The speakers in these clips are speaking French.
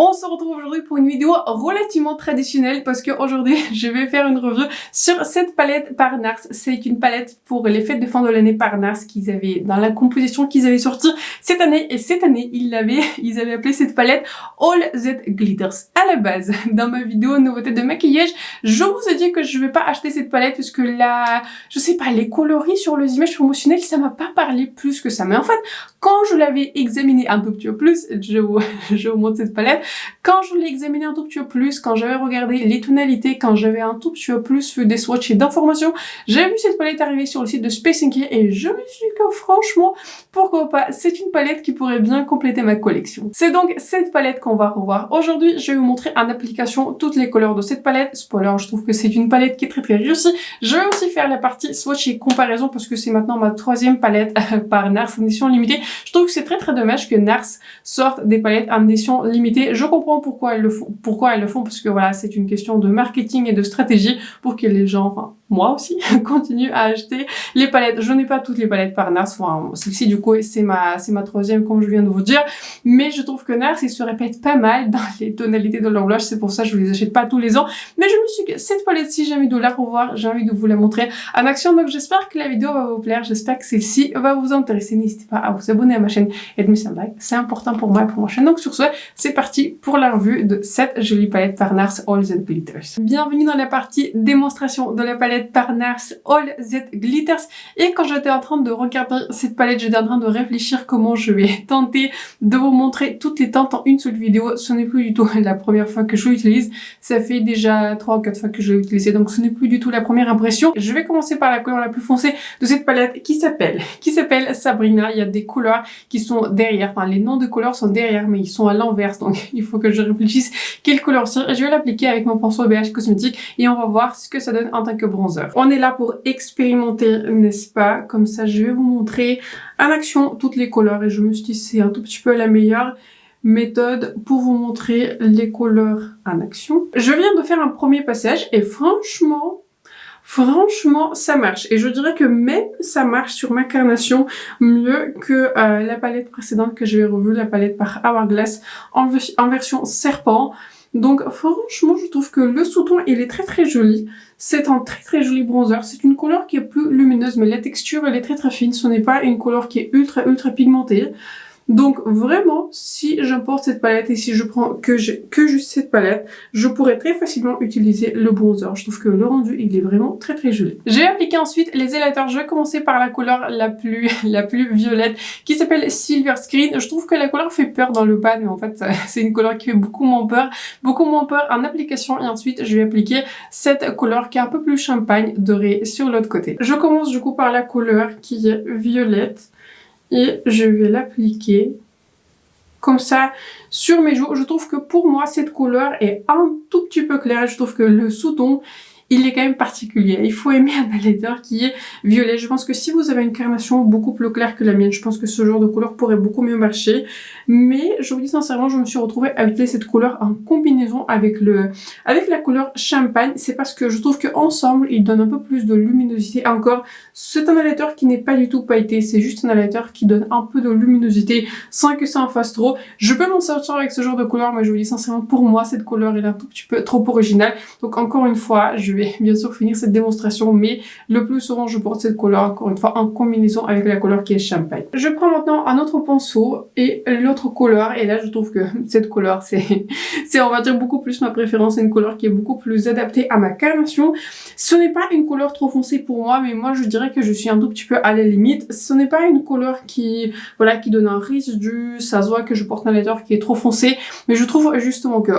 On se retrouve aujourd'hui pour une vidéo relativement traditionnelle parce qu'aujourd'hui je vais faire une review sur cette palette par NARS. C'est une palette pour les fêtes de fin de l'année par NARS qu'ils avaient dans la composition qu'ils avaient sortie cette année, et cette année ils avaient appelé cette palette All That Glitters. À la base, dans ma vidéo nouveauté de maquillage, je vous ai dit que je vais pas acheter cette palette parce que là, je sais pas, les coloris sur les images promotionnelles, ça m'a pas parlé plus que ça. Mais en fait, quand je l'avais examiné un tout petit peu plus, je vous montre cette palette. Quand je l'ai examiné un tout petit peu plus, quand j'avais regardé les tonalités, quand j'avais un tout petit peu plus fait des swatchs et d'informations, j'ai vu cette palette arriver sur le site de Space Inky et je me suis dit que franchement, pourquoi pas, c'est une palette qui pourrait bien compléter ma collection. C'est donc cette palette qu'on va revoir aujourd'hui. Je vais vous montrer en application toutes les couleurs de cette palette. Spoiler, je trouve que c'est une palette qui est très réussie. Je vais aussi faire la partie swatch et comparaison parce que c'est maintenant ma troisième palette par NARS en édition limitée. Je trouve que c'est très dommage que NARS sorte des palettes en édition limitée. Je comprends pourquoi elles le font, parce que voilà, c'est une question de marketing et de stratégie pour que les gens, enfin moi aussi, continuent à acheter les palettes. Je n'ai pas toutes les palettes par NARS, enfin celle-ci du coup c'est ma troisième comme je viens de vous dire, mais je trouve que NARS ils se répètent pas mal dans les tonalités de leur blush, c'est pour ça que je les achète pas tous les ans, mais je me suis dit que cette palette-ci j'ai envie de la revoir, j'ai envie de vous la montrer en action, donc j'espère que la vidéo va vous plaire, j'espère que celle-ci va vous intéresser. N'hésitez pas à vous abonner à ma chaîne et de me faire un like, c'est important pour moi et pour ma chaîne. Donc sur ce, c'est parti pour la revue de cette jolie palette par NARS All That Glitters. Bienvenue dans la partie démonstration de la palette par NARS All That Glitters. Et quand j'étais en train de regarder cette palette, j'étais en train de réfléchir comment je vais tenter de vous montrer toutes les teintes en une seule vidéo. Ce n'est plus du tout la première fois que je l'utilise. Ça fait déjà 3 ou 4 fois que je l'ai utilisé, donc ce n'est plus du tout la première impression. Je vais commencer par la couleur la plus foncée de cette palette qui s'appelle Sabrina. Il y a des couleurs qui sont derrière, enfin les noms de couleurs sont derrière mais ils sont à l'envers, donc il faut que je réfléchisse quelle couleur c'est. Je vais l'appliquer avec mon pinceau BH Cosmétique et on va voir ce que ça donne en tant que bronzer. On est là pour expérimenter, n'est-ce pas? Comme ça, je vais vous montrer en action toutes les couleurs et je me suis dit c'est un tout petit peu la meilleure méthode pour vous montrer les couleurs en action. Je viens de faire un premier passage et franchement, ça marche. Et je dirais que même ça marche sur ma carnation mieux que la palette précédente que j'avais revue, la palette par Hourglass en version serpent. Donc franchement, je trouve que le sous-ton, il est très joli. C'est un très joli bronzer. C'est une couleur qui est plus lumineuse, mais la texture, elle est très fine. Ce n'est pas une couleur qui est ultra pigmentée. Donc vraiment, si j'importe cette palette et si je prends que juste cette palette, je pourrais très facilement utiliser le bronzer. Je trouve que le rendu, il est vraiment très joli. J'ai appliqué ensuite les highlighters. Je vais commencer par la couleur la plus violette qui s'appelle Silver Screen. Je trouve que la couleur fait peur dans le pan, mais en fait, c'est une couleur qui fait beaucoup moins peur en application. Et ensuite, je vais appliquer cette couleur qui est un peu plus champagne doré sur l'autre côté. Je commence du coup par la couleur qui est violette. Et je vais l'appliquer comme ça sur mes joues. Je trouve que pour moi, cette couleur est un tout petit peu claire. Je trouve que le sous-ton, il est quand même particulier. Il faut aimer un highlighter qui est violet. Je pense que si vous avez une carnation beaucoup plus claire que la mienne, je pense que ce genre de couleur pourrait beaucoup mieux marcher. Mais je vous dis sincèrement, je me suis retrouvée à utiliser cette couleur en combinaison avec la couleur champagne. C'est parce que je trouve qu'ensemble, ils donnent un peu plus de luminosité. Encore, c'est un highlighter qui n'est pas du tout pailleté. C'est juste un highlighter qui donne un peu de luminosité sans que ça en fasse trop. Je peux m'en sortir avec ce genre de couleur, mais je vous dis sincèrement, pour moi, cette couleur est un tout petit peu trop originale. Donc encore une fois, je vais bien sûr finir cette démonstration, mais le plus souvent je porte cette couleur encore une fois en combinaison avec la couleur qui est champagne. Je prends maintenant un autre pinceau et l'autre couleur, et là je trouve que cette couleur c'est on va dire beaucoup plus ma préférence. C'est une couleur qui est beaucoup plus adaptée à ma carnation. Ce n'est pas une couleur trop foncée pour moi, mais moi je dirais que je suis un tout petit peu à la limite. Ce n'est pas une couleur qui donne un résidu, ça se voit que je porte un highlighter qui est trop foncé, mais je trouve justement que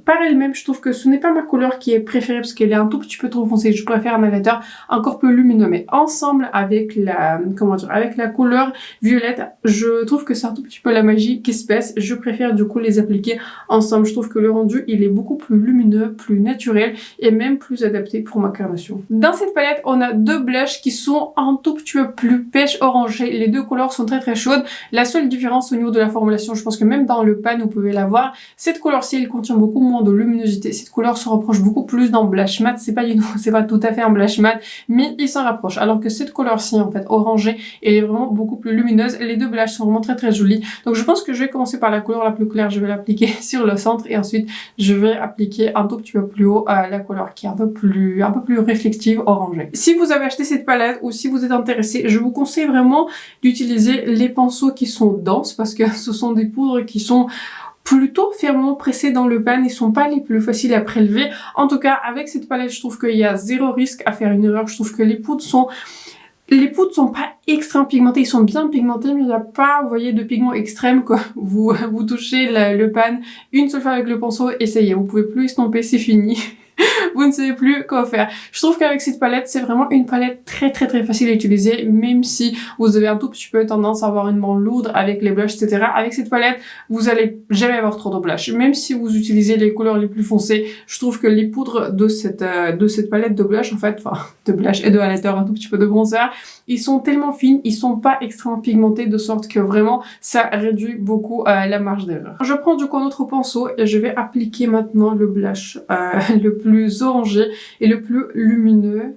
par elle-même, je trouve que ce n'est pas ma couleur qui est préférée parce qu'elle est un tout petit peu trop foncé. Je préfère un highlighter encore plus lumineux, mais ensemble avec la couleur violette, je trouve que c'est un tout petit peu la magie qui se passe. Je préfère du coup les appliquer ensemble. Je trouve que le rendu, il est beaucoup plus lumineux, plus naturel et même plus adapté pour ma carnation. Dans cette palette, on a deux blushs qui sont un tout petit peu plus pêche orangé. Les deux couleurs sont très chaudes. La seule différence au niveau de la formulation, je pense que même dans le pan, vous pouvez la voir. Cette couleur-ci, elle contient beaucoup moins de luminosité. Cette couleur se rapproche beaucoup plus d'un blush blush mat, c'est pas du tout, c'est pas tout à fait un blush mat, mais il s'en rapproche. Alors que cette couleur-ci, en fait, orangée, elle est vraiment beaucoup plus lumineuse. Les deux blushes sont vraiment très très jolis. Donc je pense que je vais commencer par la couleur la plus claire, je vais l'appliquer sur le centre et ensuite je vais appliquer un tout petit peu plus haut la couleur qui est un peu plus réflective, orangée. Si vous avez acheté cette palette ou si vous êtes intéressé, je vous conseille vraiment d'utiliser les pinceaux qui sont denses parce que ce sont des poudres qui sont plutôt fermement pressés dans le pan, ils sont pas les plus faciles à prélever. En tout cas, avec cette palette, je trouve qu'il y a zéro risque à faire une erreur. Je trouve que les poudres sont pas extrêmement pigmentés, ils sont bien pigmentés, mais il n'y a pas, vous voyez, de pigment extrême, quoi. Vous touchez le pan une seule fois avec le pinceau et ça y est, vous pouvez plus estomper, c'est fini. Vous ne savez plus quoi faire. Je trouve qu'avec cette palette, c'est vraiment une palette très très très facile à utiliser, même si vous avez un tout petit peu tendance à avoir une main lourde avec les blushs, etc. Avec cette palette, vous allez jamais avoir trop de blush. Même si vous utilisez les couleurs les plus foncées, je trouve que les poudres de cette palette de blush, en fait, enfin, de blush et de highlighter, un tout petit peu de bronzer, ils sont tellement fines, ils sont pas extrêmement pigmentés, de sorte que vraiment, ça réduit beaucoup la marge d'erreur. Je prends du coup un autre pinceau et je vais appliquer maintenant le blush le plus orangé et le plus lumineux,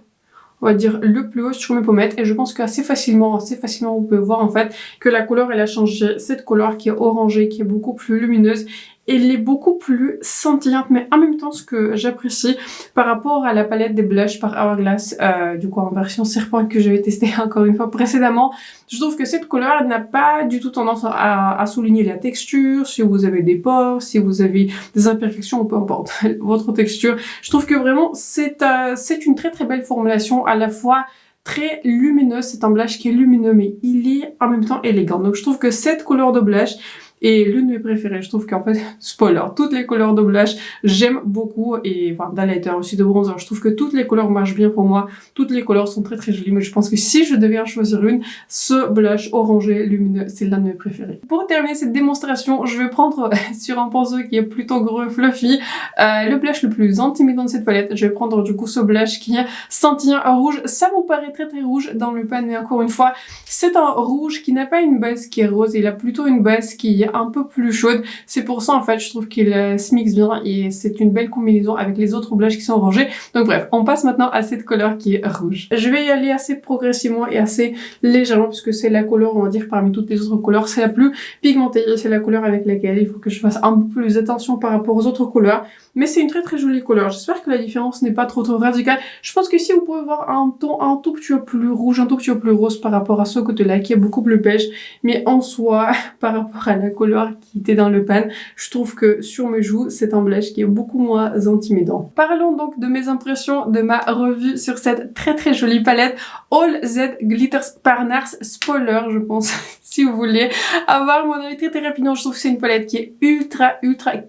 on va dire le plus haut sur mes pommettes, et je pense qu'assez facilement vous pouvez voir en fait que la couleur elle a changé. Cette couleur qui est orangée, qui est beaucoup plus lumineuse, elle est beaucoup plus scintillante, mais en même temps ce que j'apprécie par rapport à la palette des blushs par Hourglass, du coup en version serpent que j'avais testé encore une fois précédemment, je trouve que cette couleur n'a pas du tout tendance à souligner la texture, si vous avez des pores, si vous avez des imperfections, peu importe votre texture. Je trouve que vraiment c'est une très très belle formulation, à la fois très lumineuse, c'est un blush qui est lumineux mais il est en même temps élégant. Donc je trouve que cette couleur de blush est l'une de mes préférées. Je trouve qu'en fait, spoiler, toutes les couleurs de blush, j'aime beaucoup, et enfin d'highlighter aussi, de bronzer, je trouve que toutes les couleurs marchent bien pour moi. Toutes les couleurs sont très très jolies, mais je pense que si je devais en choisir une, ce blush orangé lumineux, c'est l'un de mes préférés. Pour terminer cette démonstration, je vais prendre sur un pinceau qui est plutôt gros, fluffy, le blush le plus intimidant de cette palette. Je vais prendre du coup ce blush qui est scintillant rouge. Ça vous paraît très très rouge dans le pan, mais encore une fois, c'est un rouge qui n'a pas une base qui est rose, il a plutôt une base qui est un peu plus chaude. C'est pour ça en fait je trouve qu'il se mixe bien et c'est une belle combinaison avec les autres blushs qui sont orangés. Donc bref, on passe maintenant à cette couleur qui est rouge. Je vais y aller assez progressivement et assez légèrement puisque c'est la couleur, on va dire, parmi toutes les autres couleurs, c'est la plus pigmentée et c'est la couleur avec laquelle il faut que je fasse un peu plus attention par rapport aux autres couleurs. Mais c'est une très très jolie couleur. J'espère que la différence n'est pas trop radicale. Je pense que si vous pouvez voir un ton un tout petit peu plus rouge, un tout petit peu plus rose par rapport à ce côté-là qui est beaucoup plus beige, mais en soi, par rapport à la couleur qui était dans le pan, je trouve que sur mes joues, c'est un blush qui est beaucoup moins intimidant. Parlons donc de mes impressions de ma revue sur cette très très jolie palette All Z Glitters par NARS. Spoiler, je pense, si vous voulez avoir mon avis très très rapidement. Je trouve que c'est une palette qui est ultra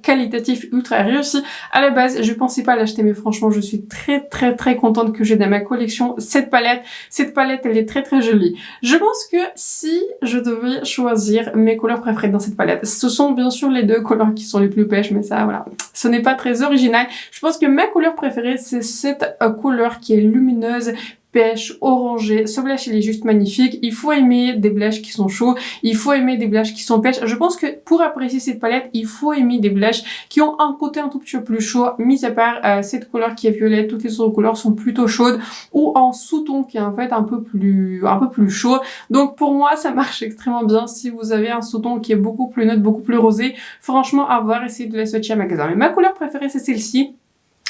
qualitative, ultra réussie. À la base, je pensais pas l'acheter, mais franchement, je suis très contente que j'ai dans ma collection cette palette. Cette palette, elle est très très jolie. Je pense que si je devais choisir mes couleurs préférées dans cette palette, ce sont bien sûr les deux couleurs qui sont les plus pêches, mais ça, voilà, ce n'est pas très original. Je pense que ma couleur préférée, c'est cette couleur qui est lumineuse, pêche, orangé. Ce blush il est juste magnifique. Il faut aimer des blushs qui sont chauds, il faut aimer des blushs qui sont pêches. Je pense que pour apprécier cette palette, il faut aimer des blushs qui ont un côté un tout petit peu plus chaud, mis à part cette couleur qui est violette. Toutes les autres couleurs sont plutôt chaudes, ou en sous-ton qui est en fait un peu plus chaud. Donc pour moi ça marche extrêmement bien. Si vous avez un sous-ton qui est beaucoup plus neutre, beaucoup plus rosé, franchement à voir, essayez de la swatcher à magasin. Mais ma couleur préférée c'est celle-ci.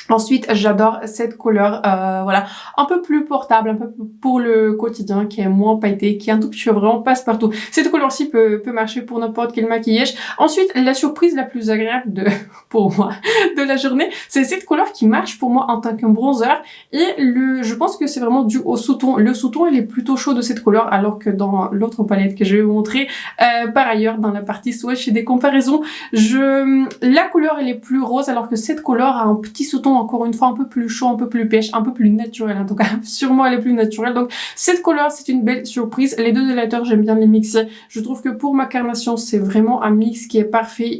Ensuite, j'adore cette couleur, voilà, un peu plus portable, un peu pour le quotidien, qui est moins pailleté, qui est un tout petit peu vraiment passe-partout. Cette couleur-ci peut marcher pour n'importe quel maquillage. Ensuite, la surprise la plus agréable pour moi de la journée, c'est cette couleur qui marche pour moi en tant que bronzer. Et je pense que c'est vraiment dû au sous-ton. Le sous-ton, il est plutôt chaud de cette couleur, alors que dans l'autre palette que je vais vous montrer, par ailleurs, dans la partie swatch et des comparaisons, la couleur, elle est plus rose, alors que cette couleur a un petit sous-ton encore une fois un peu plus chaud, un peu plus pêche, un peu plus naturel en tout cas. Sûrement elle est plus naturelle. Donc cette couleur c'est une belle surprise. Les deux highlighters j'aime bien les mixer. Je trouve que pour ma carnation c'est vraiment un mix qui est parfait.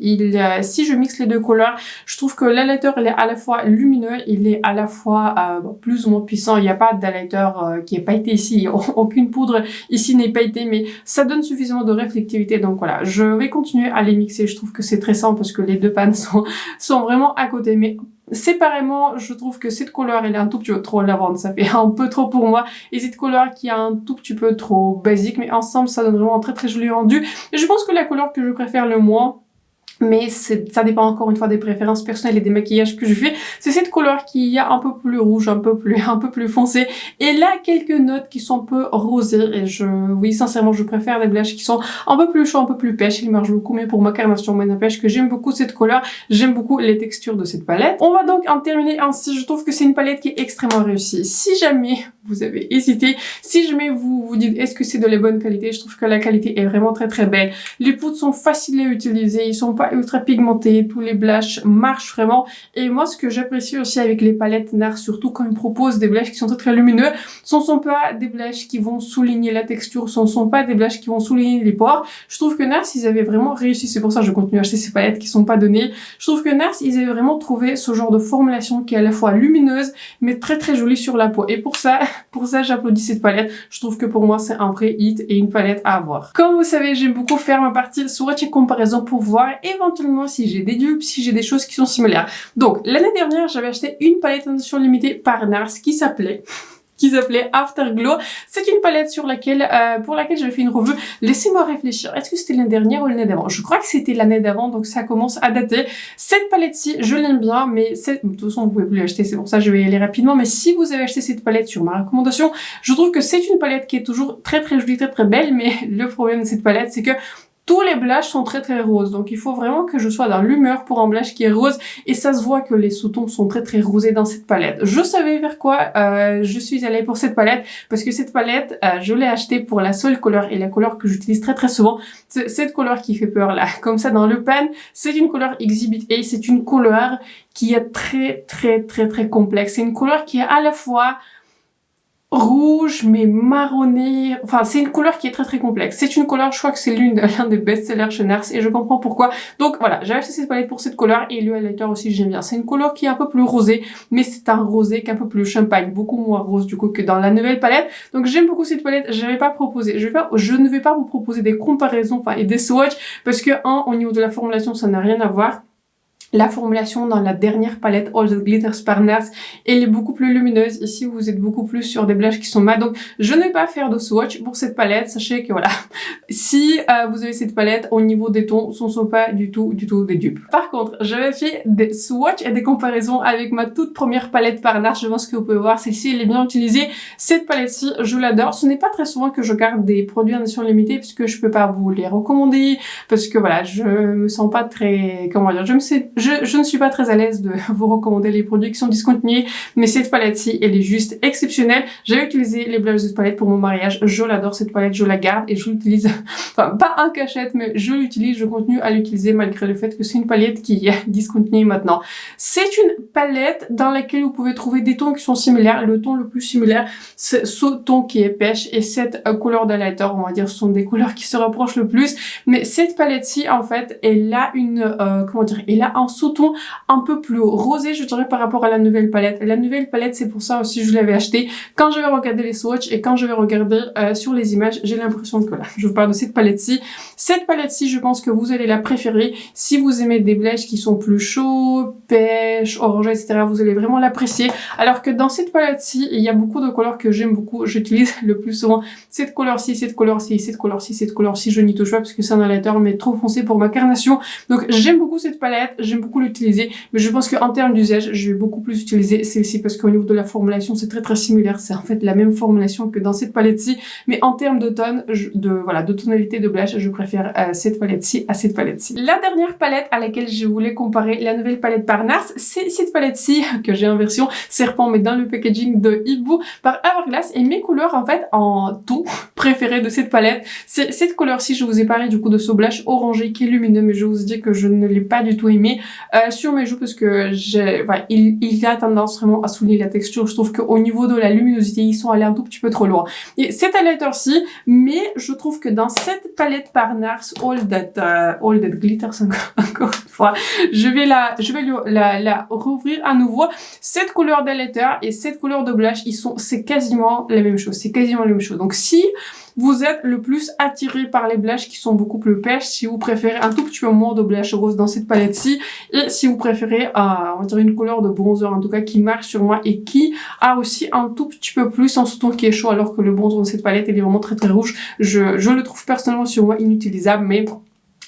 Si je mixe les deux couleurs, je trouve que l'highlighter il est à la fois lumineux, il est à la fois plus ou moins puissant. Il n'y a pas d'highlighter qui est pailleté ici. Aucune poudre ici n'est pailletée, mais ça donne suffisamment de réflectivité. Donc voilà, je vais continuer à les mixer. Je trouve que c'est très simple parce que les deux pans sont vraiment à côté. Mais séparément, je trouve que cette couleur, elle est un tout petit peu trop lavande. Ça fait un peu trop pour moi. Et cette couleur qui est un tout petit peu trop basique. Mais ensemble, ça donne vraiment un très très joli rendu. Et je pense que la couleur que je préfère le moins, mais ça dépend encore une fois des préférences personnelles et des maquillages que je fais, c'est cette couleur qui est un peu plus rouge, un peu plus foncé, et là quelques notes qui sont un peu rosées, et oui, sincèrement, je préfère des blushs qui sont un peu plus chauds, un peu plus pêche, ils marchent beaucoup mieux pour ma carnation, mais n'empêche que j'aime beaucoup cette couleur, j'aime beaucoup les textures de cette palette. On va donc en terminer ainsi. Je trouve que c'est une palette qui est extrêmement réussie. Si jamais vous avez hésité, si jamais vous vous dites est-ce que c'est de la bonne qualité, je trouve que la qualité est vraiment très très belle. Les poudres sont faciles à utiliser, ils sont pas ultra pigmentés, tous les blushs marchent vraiment. Et moi, ce que j'apprécie aussi avec les palettes NARS, surtout quand ils proposent des blushs qui sont très très lumineux, ce ne sont pas des blushs qui vont souligner la texture, ce ne sont pas des blushs qui vont souligner les pores. Je trouve que NARS, ils avaient vraiment réussi, c'est pour ça que je continue à acheter ces palettes qui sont pas données. Je trouve que NARS, ils avaient vraiment trouvé ce genre de formulation qui est à la fois lumineuse, mais très très jolie sur la peau. Et pour ça, j'applaudis cette palette. Je trouve que pour moi, c'est un vrai hit et une palette à avoir. Comme vous savez, j'aime beaucoup faire ma partie swatch et comparaison pour voir éventuellement si j'ai des dupes, si j'ai des choses qui sont similaires. Donc, l'année dernière, j'avais acheté une palette en édition limitée par NARS qui s'appelait Afterglow. C'est une palette pour laquelle j'avais fait une revue. Laissez-moi réfléchir. Est-ce que c'était l'année dernière ou l'année d'avant? Je crois que c'était l'année d'avant, donc ça commence à dater. Cette palette-ci, je l'aime bien, mais de toute façon, vous pouvez plus l'acheter, c'est pour ça que je vais y aller rapidement. Mais si vous avez acheté cette palette sur ma recommandation, je trouve que c'est une palette qui est toujours très très jolie, très très belle, mais le problème de cette palette, c'est que tous les blushs sont très très roses, donc il faut vraiment que je sois dans l'humeur pour un blush qui est rose, et ça se voit que les sous-tons sont très très rosés dans cette palette. Je savais vers quoi je suis allée pour cette palette, parce que cette palette, je l'ai achetée pour la seule couleur, et la couleur que j'utilise très très souvent, c'est cette couleur qui fait peur là, comme ça dans le pan, c'est une couleur Exhibit A, c'est une couleur qui est très très très très complexe, c'est une couleur qui est à la fois rouge mais marronné, enfin c'est une couleur qui est très très complexe. C'est une couleur, je crois que c'est l'un des best-sellers chez NARS et je comprends pourquoi. Donc voilà, j'ai acheté cette palette pour cette couleur et le highlighter aussi j'aime bien. C'est une couleur qui est un peu plus rosée, mais c'est un rosé qui est un peu plus champagne, beaucoup moins rose du coup que dans la nouvelle palette. Donc j'aime beaucoup cette palette, je vais pas proposer, je ne vais pas vous proposer des comparaisons, enfin et des swatchs parce que au niveau de la formulation ça n'a rien à voir. La formulation dans la dernière palette All That Glitters par NARS, elle est beaucoup plus lumineuse. Ici, vous êtes beaucoup plus sur des blushs qui sont mat. Donc, je ne vais pas faire de swatch pour cette palette. Sachez que voilà, si vous avez cette palette, au niveau des tons, ce ne sont pas du tout des dupes. Par contre, j'avais fait des swatchs et des comparaisons avec ma toute première palette par NARS. Je pense que vous pouvez voir, celle-ci, elle est bien utilisée. Cette palette-ci, je l'adore. Ce n'est pas très souvent que je garde des produits en édition limitée puisque je peux pas vous les recommander. Parce que voilà, je me sens pas très, comment dire, je ne suis pas très à l'aise de vous recommander les produits qui sont discontinués, mais cette palette-ci, elle est juste exceptionnelle. J'ai utilisé les blushs de cette palette pour mon mariage. Je l'adore cette palette, je la garde et je l'utilise, enfin pas en cachette, mais je l'utilise, je continue à l'utiliser malgré le fait que c'est une palette qui est discontinuée maintenant. C'est une palette dans laquelle vous pouvez trouver des tons qui sont similaires. Le ton le plus similaire, c'est ce ton qui est pêche et cette couleur d'highlighter, on va dire, ce sont des couleurs qui se rapprochent le plus. Mais cette palette-ci, en fait, elle a comment dire, elle a un sous-ton un peu plus rosé, je dirais, par rapport à la nouvelle palette. La nouvelle palette, c'est pour ça aussi que je l'avais achetée. Quand je vais regarder les swatchs et quand je vais regarder sur les images, j'ai l'impression que là, je vous parle de cette palette-ci. Cette palette-ci, je pense que vous allez la préférer. Si vous aimez des blushs qui sont plus chauds, pêche, orange, etc., vous allez vraiment l'apprécier. Alors que dans cette palette-ci, il y a beaucoup de couleurs que j'aime beaucoup. J'utilise le plus souvent cette couleur-ci, cette couleur-ci, cette couleur-ci, cette couleur-ci. Je n'y touche pas parce que c'est un highlighter, mais trop foncé pour ma carnation. Donc, j'aime beaucoup cette palette. J'aime beaucoup l'utiliser, mais je pense qu'en termes d'usage, je vais beaucoup plus utiliser celle-ci parce qu'au niveau de la formulation, c'est très très similaire. C'est en fait la même formulation que dans cette palette-ci, mais en termes de tone, de tonalité de blush, je préfère cette palette-ci à cette palette-ci. La dernière palette à laquelle je voulais comparer la nouvelle palette par NARS, c'est cette palette-ci que j'ai en version serpent, mais dans le packaging de Hibou par Hourglass. Et mes couleurs, en fait, en tout préférées de cette palette, c'est cette couleur-ci. Je vous ai parlé du coup de ce blush orangé qui est lumineux, mais je vous dis que je ne l'ai pas du tout aimé sur mes joues parce que il a tendance vraiment à souligner la texture. Je trouve qu'au niveau de la luminosité, ils sont allés un tout petit peu trop loin. Et cet highlighter-ci, mais je trouve que dans cette palette par NARS All That Glitters, encore une fois, je vais la rouvrir à nouveau. Cette couleur d'highlighter et cette couleur de blush, c'est quasiment la même chose. C'est quasiment la même chose. Donc si vous êtes le plus attiré par les blushs qui sont beaucoup plus pêches, si vous préférez un tout petit peu moins de blush rose dans cette palette-ci, et si vous préférez, on va dire une couleur de bronzer en tout cas qui marche sur moi et qui a aussi un tout petit peu plus en sous-ton qui est chaud, alors que le bronzer de cette palette, il est vraiment très très rouge. Je le trouve personnellement sur moi inutilisable, mais bon,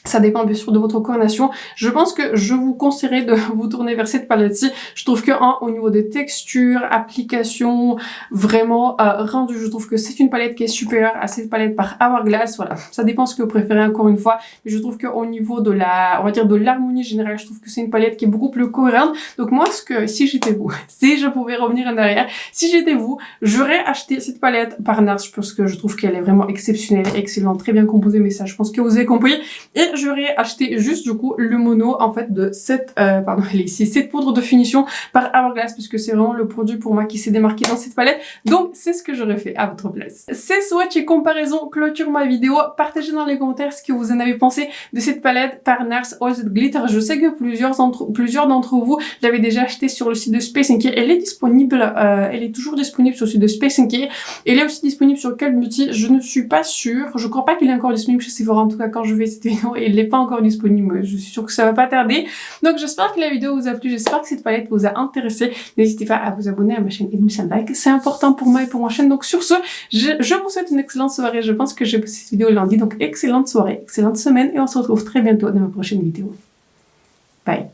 ça dépend bien sûr de votre coordination. Je pense que je vous conseillerais de vous tourner vers cette palette-ci. Je trouve que au niveau des textures, applications, vraiment rendu, je trouve que c'est une palette qui est supérieure à cette palette par Hourglass. Voilà, ça dépend ce que vous préférez encore une fois. Mais je trouve qu'au niveau de la, on va dire de l'harmonie générale, je trouve que c'est une palette qui est beaucoup plus cohérente. Donc moi, si j'étais vous, si je pouvais revenir en arrière, si j'étais vous, j'aurais acheté cette palette par NARS parce que je trouve qu'elle est vraiment exceptionnelle, excellente, très bien composée. Mais ça, je pense que vous avez compris. Et j'aurais acheté juste du coup le mono en fait de cette poudre de finition par Hourglass, puisque c'est vraiment le produit pour moi qui s'est démarqué dans cette palette. Donc c'est ce que j'aurais fait à votre place. Ces swatchs et comparaisons clôturent ma vidéo. Partagez dans les commentaires ce que vous en avez pensé de cette palette par NARS All That Glitter. Je sais que plusieurs d'entre vous l'avaient déjà acheté sur le site de Space & Care. Elle est disponible, elle est toujours disponible sur le site de Space & Care. Elle est aussi disponible sur Cult Beauty. Je ne suis pas sûre. Je crois pas qu'il est encore disponible chez Sephora, en tout cas quand je fais cette vidéo. Il n'est pas encore disponible, je suis sûre que ça va pas tarder. Donc j'espère que la vidéo vous a plu, j'espère que cette palette vous a intéressé. N'hésitez pas à vous abonner à ma chaîne et de me faire un like, c'est important pour moi et pour ma chaîne. Donc sur ce, je vous souhaite une excellente soirée. Je pense que j'ai posté cette vidéo lundi, donc excellente soirée, excellente semaine et on se retrouve très bientôt dans ma prochaine vidéo. Bye.